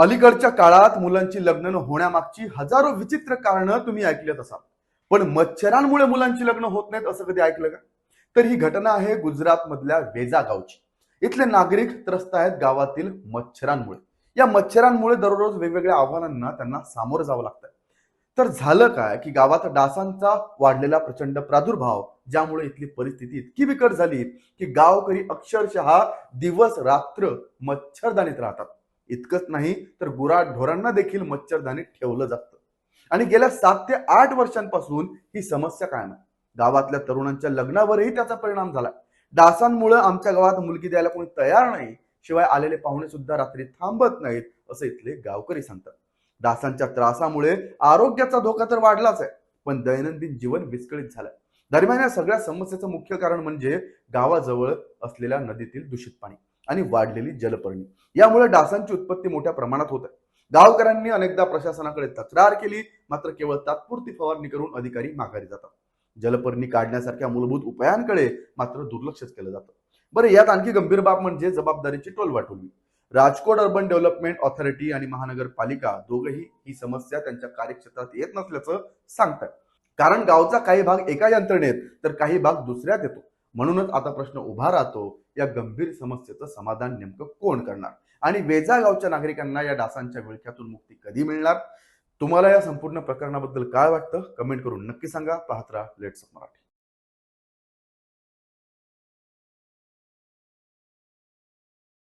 अलीकडच्या काळात मुलांची लग्न न होण्यामागची हजारो विचित्र कारणं तुम्ही ऐकलीत असाल. पण मच्छरांमुळे मुलांची लग्न होत नाहीत असं कधी ऐकलं का? तर ही घटना आहे गुजरात मधल्या वेजा गावची. इथले नागरिक त्रस्त आहेत गावातील मच्छरांमुळे. या मच्छरांमुळे दररोज वेगवेगळ्या आव्हानांना त्यांना सामोरं जावं लागतं. तर झालं काय की गावात डासांचा वाढलेला प्रचंड प्रादुर्भाव, ज्यामुळे इथली परिस्थिती इतकी बिकट झाली की गावकरी अक्षरशः दिवस रात्र मच्छरदाणीत राहतात. इतकंच नाही तर गुराढोरांना देखील मच्छरदाणी ठेवलं जातं. आणि गेल्या 7 ते 8 वर्षांपासून ही समस्या कायम आहे. गावातल्या तरुणांच्या लग्नावरही त्याचा परिणाम झाला. डासांमुळे आमच्या गावात मुलगी द्यायला कोणी तयार नाही, शिवाय आलेले पाहुणे सुद्धा रात्री थांबत नाहीत, असं इथले गावकरी सांगतात. डासांच्या त्रासामुळे आरोग्याचा धोका तर वाढलाच आहे, पण दैनंदिन जीवन विस्कळीत झालंय. दरम्यान या सगळ्या समस्येचं मुख्य कारण म्हणजे गावाजवळ असलेल्या नदीतील दूषित पाणी आणि वाढलेली जलपर्णी. यामुळे डासांची उत्पत्ती मोठ्या प्रमाणात होत आहे. गावकऱ्यांनी अनेकदा प्रशासनाकडे तक्रार केली, मात्र केवळ तात्पुरती फवारणी करून अधिकारी माघारी जातात. जलपर्णी काढण्यासारख्या मूलभूत उपायांकडे मात्र दुर्लक्षच केलं जातं. बरं, यात आणखी गंभीर बाब म्हणजे जबाबदारीची टोलवाटोलवी. राजकोट अर्बन डेव्हलपमेंट ऑथॉरिटी आणि महानगरपालिका दोघेही ही समस्या त्यांच्या कार्यक्षेत्रात येत नसल्याचं सांगतात. कारण गावचा काही भाग एका यंत्रणेत तर काही भाग दुसऱ्यात येतो. म्हणूनच आता प्रश्न उभा राहतो, या गंभीर समस्येचं समाधान नेमकं कोण करणार आणि वेजा गावच्या नागरिकांना या डासांच्या विळख्यातून मुक्ती कधी मिळणार? तुम्हाला या संपूर्ण प्रकरणाबद्दल काय वाटतं? कमेंट करून नक्की सांगा. पाहत राहा लेट्स मराठी.